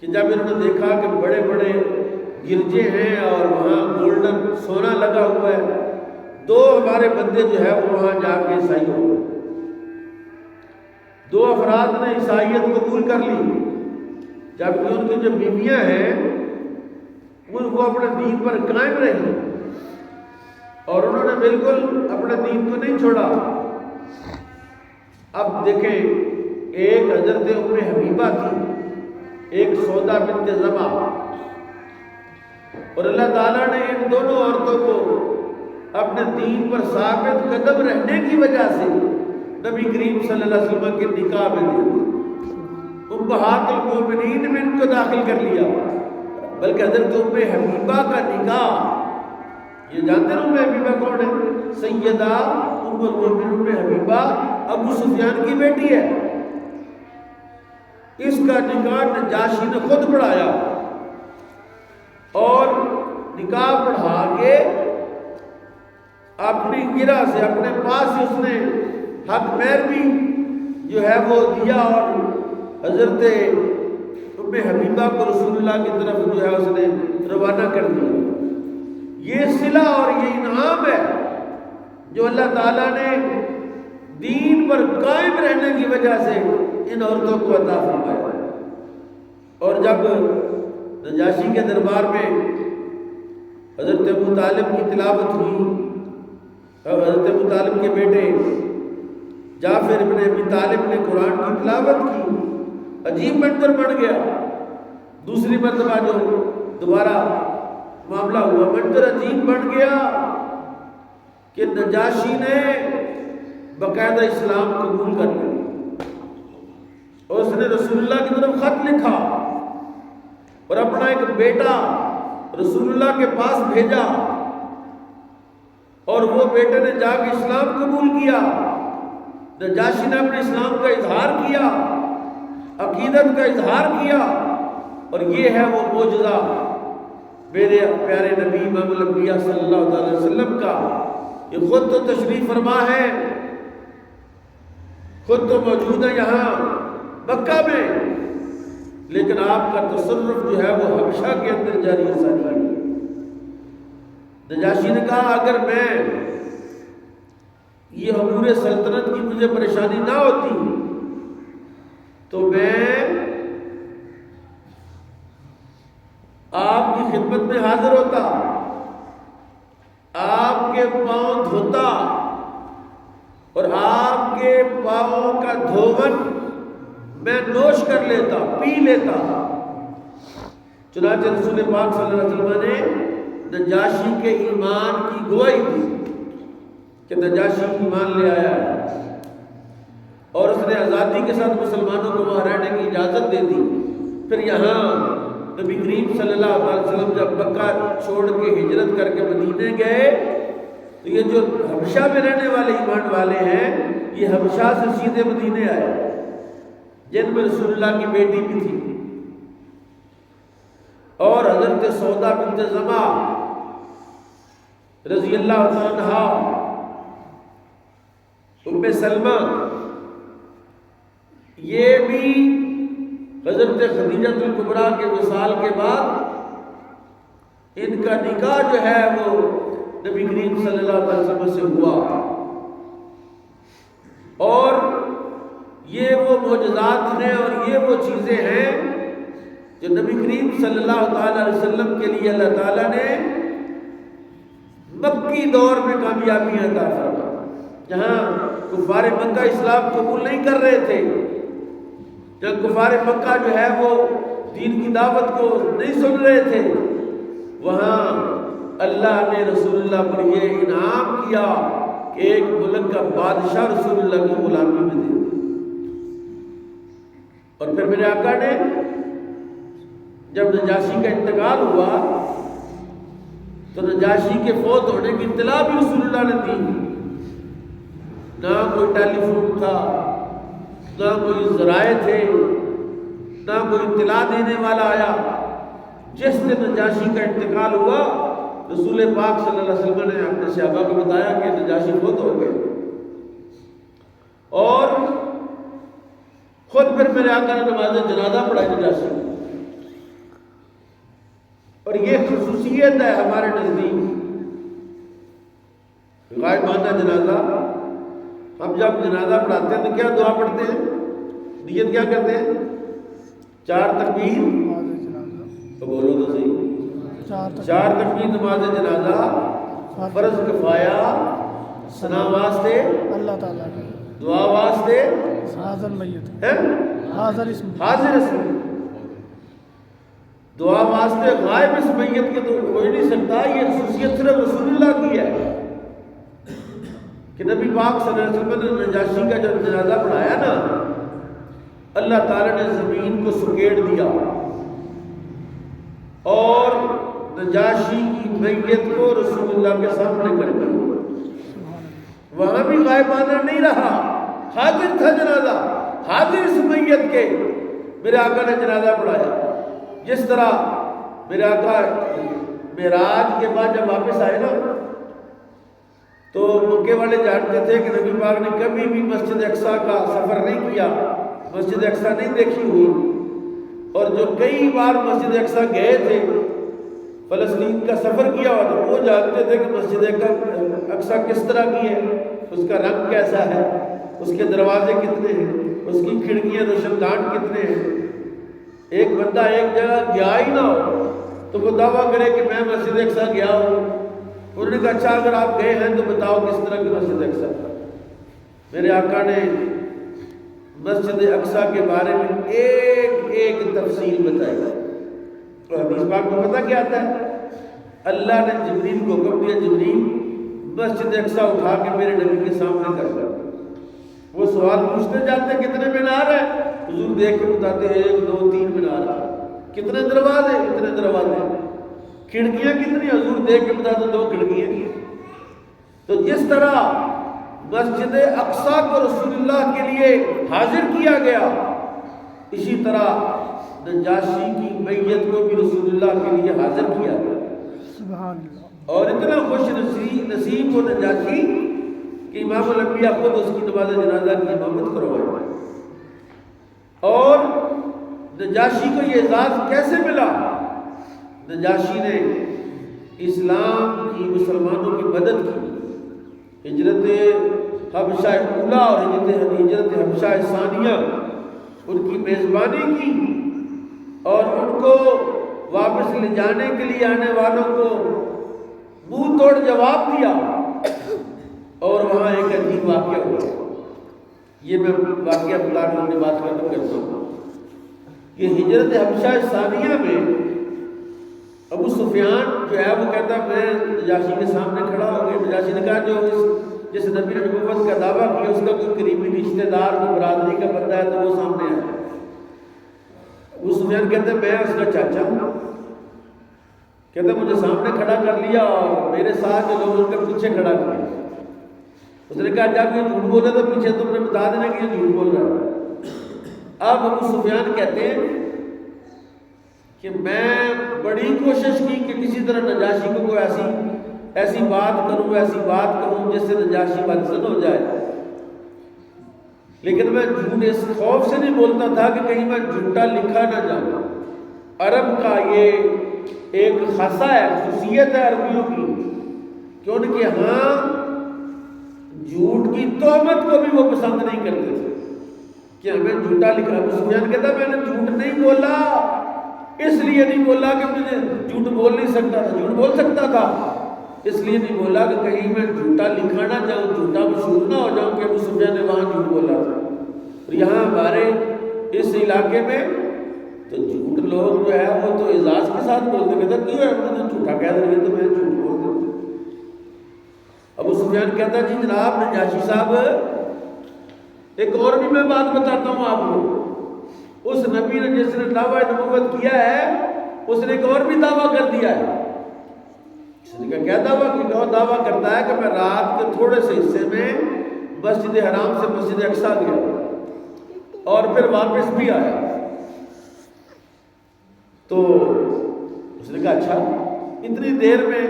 کہ جب انہوں نے دیکھا کہ بڑے بڑے گرجے ہیں اور وہاں گولڈن سونا لگا ہوا ہے، 2 ہمارے بندے جو ہے وہ وہاں جا کے عیسائی ہو گئے۔ 2 افراد نے عیسائیت قبول کر لی، جبکہ ان کی جو بیویاں ہیں ان کو اپنے دین پر قائم رہی اور انہوں نے بالکل اپنے دین کو نہیں چھوڑا۔ اب دیکھیں، ایک حضرت ام حبیبہ تھی، ایک سودا بنت زمع، اور اللہ تعالیٰ نے ان دونوں عورتوں کو اپنے دین پر ثابت قدم رہنے کی وجہ سے نبی کریم صلی اللہ علیہ وسلم کے نکاح میں دے دیا، امہات المومنین میں ان کو داخل کر لیا۔ بلکہ حضرت ام حبیبہ کا نکاح، یہ جانتے ہیں ام حبیبہ کون ہے؟ سیدہ ام المومنین ام حبیبہ ابو سفیان کی بیٹی ہے۔ اس کا نکاح نجاشی نے خود پڑھایا اور نکاح پڑھا کے اپنی گرہ سے، اپنے پاس سے اس نے حق مہر بھی جو ہے وہ دیا اور حضرت ام حبیبہ کو رسول اللہ کی طرف جو ہے اس نے روانہ کر دیا۔ یہ صلہ اور یہ انعام ہے جو اللہ تعالیٰ نے دین پر قائم رہنے کی وجہ سے ان عورتوں کو عطا فرمایا۔ اور جب نجاشی کے دربار میں حضرت ابو طالب کی تلاوت ہوئی، اور حضرت ابو طالب کے بیٹے جعفر ابن ابی طالب نے قرآن کی تلاوت کی، عجیب منظر بن گیا۔ دوسری مرتبہ جو دوبارہ معاملہ ہوا، منظر عجیب بن گیا کہ نجاشی نے باقاعدہ اسلام قبول کر لیا اور اس نے رسول اللہ کی طرف خط لکھا اور اپنا ایک بیٹا رسول اللہ کے پاس بھیجا، اور وہ بیٹے نے جا کے اسلام قبول کیا۔ نجاشی نے اپنے اسلام کا اظہار کیا، عقیدت کا اظہار کیا، اور یہ ہے وہ معجزہ میرے پیارے نبی امام الانبیاء صلی اللہ علیہ وسلم کا۔ یہ خود تو تشریف فرما ہے، خود تو موجود ہے یہاں مکہ میں، لیکن آپ کا تصرف جو ہے وہ حبشہ کے اندر جاری ہے ساری۔ نجاشی نے کہا اگر میں یہ امور سلطنت کی مجھے پریشانی نہ ہوتی تو میں آپ کی خدمت میں حاضر ہوتا، آپ کے پاؤں دھوتا اور آپ کے پاؤں کا دھون میں نوش کر لیتا، پی لیتا۔ چنانچہ رسول پاک صلی اللہ علیہ وسلم نے نجاشی کے ایمان کی گواہی دی کہ نجاشی ایمان لے آیا ہے، اور اس نے آزادی کے ساتھ مسلمانوں کو وہاں رہنے کی اجازت دے دی۔ پھر یہاں نبی کریم صلی اللہ علیہ وسلم جب مکہ چھوڑ کے ہجرت کر کے مدینے گئے تو یہ جو حبشہ میں رہنے والے ایمان والے ہیں یہ حبشہ سے سیدھے مدینے آئے، جن میں رسول اللہ کی بیٹی بھی تھی، اور حضرت سودا بنت زمع رضی اللہ عنہا، ام سلمہ، یہ بھی حضرت خدیجہ الکبریٰ کے وصال کے بعد ان کا نکاح جو ہے وہ نبی کریم صلی اللہ علیہ وسلم سے ہوا۔ اور یہ وہ معجزات ہیں اور یہ وہ چیزیں ہیں جو نبی کریم صلی اللہ تعالی علیہ وسلم کے لیے اللہ تعالیٰ نے مکی دور میں کامیابی عطا فرمائی، جہاں کفار مکہ اسلام قبول نہیں کر رہے تھے، جب کفار مکہ جو ہے وہ دین کی دعوت کو نہیں سن رہے تھے، وہاں اللہ نے رسول اللہ پر یہ انعام کیا کہ ایک ملک کا بادشاہ رسول اللہ کی غلامی میں دے۔ اور پھر میرے آقا نے جب نجاشی کا انتقال ہوا تو نجاشی کے فوت ہونے کی اطلاع بھی رسول اللہ نے دی۔ نہ کوئی ٹیلی فون تھا، نہ کوئی ذرائع تھے، نہ کوئی اطلاع دینے والا آیا۔ جس دن نجاشی کا انتقال ہوا رسول پاک صلی اللہ علیہ وسلم نے اپنے صحابہ کو بتایا کہ نجاشی فوت ہو گئے، اور خود پھر میرے آقا نے نماز جنازہ پڑھائی نجاشی، اور یہ خصوصیت ہے ہمارے نزدیک غائبانہ جنازہ. ہم جب جنازہ پڑھاتے ہیں تو کیا دعا پڑھتے ہیں؟ نیت کیا کرتے ہیں؟ 4 تکبیر تو بولو تو صحیح. 4 تکبیر نماز جنازہ، فرض کفایہ، ثنا واسطے، اللہ تعالیٰ کی دعا واسطے، حاضر میت ہے حاضر اسم حاضر اسم، دعا واسطے. غائب اس میت کے تو ہو ہی نہیں سکتا. یہ خصوصیت صرف رسول اللہ کی ہے کہ نبی پاک صلی اللہ علیہ وسلم نے نجاشی کا جب جنازہ پڑھایا نا، اللہ تعالیٰ نے زمین کو سکیڑ دیا اور نجاشی کی میت کو رسول اللہ کے سامنے کر دیا. وہاں بھی غائبانہ نہیں رہا، حاضر تھا جنازہ. حاضر اس میت کے میرے آقا نے جنازہ پڑھایا. جس طرح میرے آقا معراج کے بعد جب واپس آئے نا تو مکے والے جانتے تھے کہ نبی پاک نے کبھی بھی مسجد اقصیٰ کا سفر نہیں کیا، مسجد اقصیٰ نہیں دیکھی ہوئی. اور جو کئی بار مسجد اقصیٰ گئے تھے، فلسطین کا سفر کیا ہوا تھا، وہ جانتے تھے کہ مسجد اقصیٰ کس طرح کی ہے، اس کا رنگ کیسا ہے، اس کے دروازے کتنے ہیں، اس کی کھڑکیاں روشندان کتنے ہیں. ایک بندہ ایک جگہ گیا ہی نہ ہو تو وہ دعویٰ کرے کہ میں مسجد اقصیٰ گیا ہوں. انہوں نے کہا اچھا اگر آپ گئے ہیں تو بتاؤ کس طرح کی مسجد اقصیٰ. میرے آقا نے مسجد اقصیٰ کے بارے میں ایک ایک تفصیل بتائی. اور حدیث پاک میں پتہ کیا آتا ہے؟ اللہ نے جبریل کو حکم دیا، جبریل مسجد اقصیٰ اٹھا کے میرے نبی کے سامنے کر دیا. وہ سوال پوچھتے جاتے ہیں کتنے مینار ہیں؟ حضور دیکھ کے بتاتے ہیں 1 2 3 مینار. کتنے دروازے؟ اتنے دروازے. کھڑکیاں کتنی؟ حضور دیکھ کے بتاتے 2 کھڑکیاں. تو جس طرح مسجد اقصیٰ کو رسول اللہ کے لیے حاضر کیا گیا، اسی طرح نجاشی کی میت کو بھی رسول اللہ کے لیے حاضر کیا گیا. سبحان اللہ. اور اتنا خوش نصیب وہ نجاشی کہ امام الانبیاء خود اس کی نماز جنازہ کی امامت کروائی. اور نجاشی کو یہ اعزاز کیسے ملا؟ نجاشی نے اسلام کی، مسلمانوں کی مدد کی. ہجرت حبشہ اولیٰ اور ہجرت حبشہ ثانیہ ان کی میزبانی کی اور ان کو واپس لے جانے کے لیے آنے والوں کو منہ توڑ جواب دیا. اور وہاں ایک عجیب واقعہ ہوا. یہ میں واقعہ بتا کے اپنی بات ختم کرتا ہوں. یہ ہجرت حبشہ ثانیہ میں ابو سفیان جو ہے وہ کہتا ہے میں نجاشی کے سامنے کھڑا ہو گیا. نجاشی نے کہا جو جس نبی نے نبوت کا دعویٰ کیا اس کا کوئی قریبی رشتہ دار کوئی برادری کا بندہ ہے تو وہ سامنے آیا. ابو سفیان کہتے ہیں میں اس کا چاچا ہوں. کہتے ہیں مجھے سامنے کھڑا کر لیا اور میرے ساتھ جو لوگ ان کے پیچھے کھڑا کیا. اس نے کہا جب یہ جھوٹ بولے تو پیچھے تم نے بتا دینا کہ یہ جھوٹ بول رہا ہے. اب ابو سفیان کہتے ہیں کہ میں بڑی کوشش کی کہ کسی طرح نجاشی کو کوئی ایسی بات کروں جس سے نجاشی بدزن ہو جائے. لیکن میں جھوٹ اس خوف سے نہیں بولتا تھا کہ کہیں میں جھوٹا لکھا نہ جاؤں. عرب کا یہ ایک خاصہ ہے، خصوصیت ہے عربیوں کی کہ ان کے ہاں جھوٹ کی تہمت کو بھی وہ پسند نہیں کرتے تھے کہ ہمیں جھوٹا لکھا. ابو سفیان کہتا میں نے جھوٹ نہیں بولا، اس لیے نہیں بولا کہ مجھے جھوٹ بول نہیں سکتا تھا، جھوٹ بول سکتا تھا، اس لیے نہیں بولا کہ کہیں میں جھوٹا لکھا نہ جاؤں، جھوٹا مشہور نہ ہو جاؤں کہ ابو سفیان نے وہاں جھوٹ بولا تھا. اور یہاں ہمارے اس علاقے میں تو جھوٹ لوگ جو ہے وہ تو اعزاز کے ساتھ بولتے کہتا کیوں ہے میں نے جھوٹا کہہ دیا تو میں جھوٹ بول دیتا. ابو سفیان کہتا جی جناب نجاشی صاحب ایک اور بھی میں بات بتاتا ہوں آپ کو. اس نبی نے جس نے دعویٰ نبوت کیا ہے اس نے ایک اور بھی دعویٰ کر دیا ہے. اس نے کیا دعویٰ کرتا ہے کہ میں رات کے تھوڑے سے حصے میں مسجد حرام سے مسجد اقصیٰ گیا اور پھر واپس بھی آیا. تو اس نے کہا اچھا. اتنی دیر میں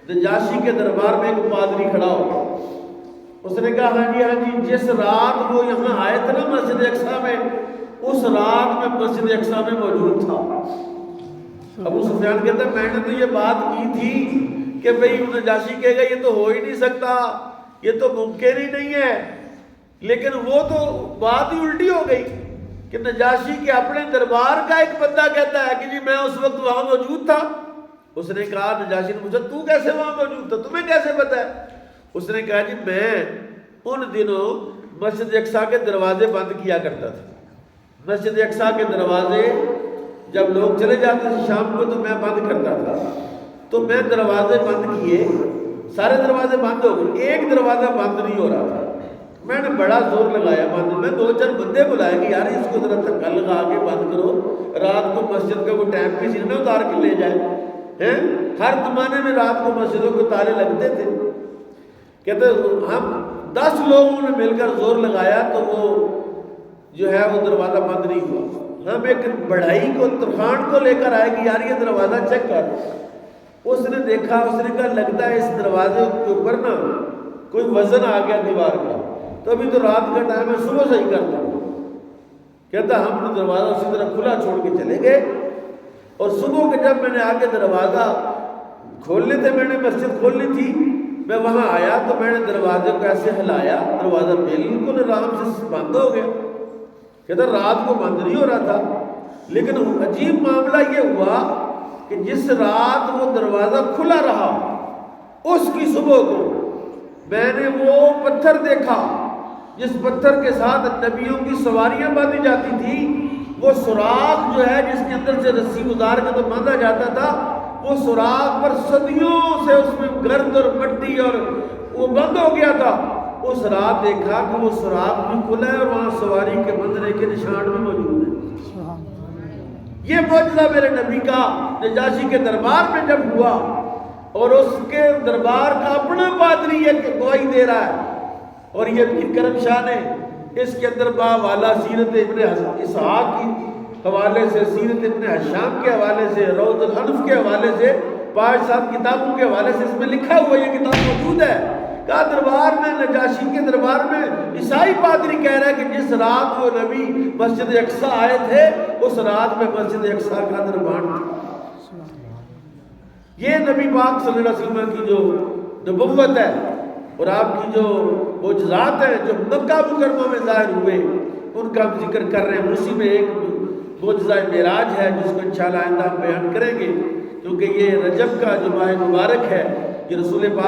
نجاشی کے دربار میں ایک پادری کھڑا ہو. اس نے کہا ہاں جی جس رات وہ یہاں آئے تھے نا مسجد اقصیٰ میں، اس رات میں مسجد اقصیٰ میں موجود تھا. ابو سفیان کہتا ہے میں نے تو یہ بات کی تھی کہ بھئی نجاشی کہے گا یہ تو ہو ہی نہیں سکتا، یہ تو ممکن ہی نہیں ہے، لیکن وہ تو بات ہی الٹی ہو گئی کہ نجاشی کے اپنے دربار کا ایک بندہ کہتا ہے کہ جی میں اس وقت وہاں موجود تھا۔ اس نے کہا، نجاشی نے پوچھا تو کیسے وہاں موجود تھا، تمہیں کیسے پتہ ہے؟ اس نے کہا جی میں ان دنوں مسجد اقصیٰ کے دروازے بند کیا کرتا تھا، مسجد اقصیٰ کے دروازے جب لوگ چلے جاتے تھے شام کو تو میں بند کرتا تھا، تو میں دروازے بند کیے، سارے دروازے بند ہو گئے، ایک دروازہ بند نہیں ہو رہا تھا، میں نے بڑا زور لگایا بند میں، 2-4 بندے بلائے کہ یار اس کو ذرا دھکا لگا کے بند کرو، رات کو مسجد کا کوئی ٹائم کسی نے اتار کے لے جائے ہیں۔ ہر زمانے میں رات کو مسجدوں کو تالے لگتے تھے۔ کہتے ہم 10 لوگوں نے مل کر زور لگایا تو وہ جو ہے وہ دروازہ بند نہیں ہوا۔ ہم ایک بڑھائی کو طوفان کو لے کر آئے کہ یار یہ دروازہ چیک کر۔ اس نے دیکھا، اس نے کہا لگتا ہے اس دروازے کے اوپر نا کوئی وزن آ گیا دیوار کا، تو ابھی تو رات کا ٹائم ہے، صبح صحیح کرتا ہوں۔ کہتا ہم نے دروازہ اسی طرح کھلا چھوڑ کے چلے گئے، اور صبح کے جب میں نے آگے دروازہ کھولنے تھے، میں نے مسجد کھولنی تھی، میں وہاں آیا تو میں نے دروازے کو ایسے ہلایا، دروازہ بالکل آرام سے بند ہو گیا۔ کہتا رات کو بند نہیں ہو رہا تھا، لیکن عجیب معاملہ یہ ہوا کہ جس رات وہ دروازہ کھلا رہا اس کی صبح کو میں نے وہ پتھر دیکھا جس پتھر کے ساتھ نبیوں کی سواریاں باندھی جاتی تھی، وہ سوراخ جو ہے جس کے اندر سے رسی گزار کے تو باندھا جاتا تھا، وہ سوراخ پر صدیوں سے اس میں گرد اور مٹی اور وہ بند ہو گیا تھا۔ اس رات دیکھا کہ وہ سوراخ بھی کھلا ہے اور وہاں سواری کے بندھنے کے نشان بھی موجود ہیں۔ یہ معجزہ میرے نبی کا نجاشی کے دربار میں جب ہوا، اور اس کے دربار کا اپنا پادری ہے کہ گواہی دے رہا ہے، اور یہ پیر کرم شاہ نے اس کے اندر والا سیرت ابن اسحاق کی حوالے سے، سیرت ابن حشام کے حوالے سے، روض الانف کے حوالے سے، 5-7 کتابوں کے حوالے سے اس میں لکھا ہوا یہ کتاب موجود ہے۔ کہا دربار میں، نجاشی کے دربار میں عیسائی پادری کہہ رہا ہے کہ جس رات وہ نبی مسجد اقصیٰ آئے تھے اس رات میں مسجد اقصیٰ کا دربار تھا۔ یہ نبی پاک صلی اللہ علیہ وسلم کی جو نبوت ہے اور آپ کی جو معجزات ہیں جو مکہ مکرمہ میں ظاہر ہوئے ان کا ہم ذکر کر رہے ہیں۔ اسی میں ایک معجزہ معراج ہے جس کو انشاءاللہ آئندہ ہم بیان کریں گے، کیونکہ یہ رجب کا جو ماہ مبارک ہے، یہ رسول پاک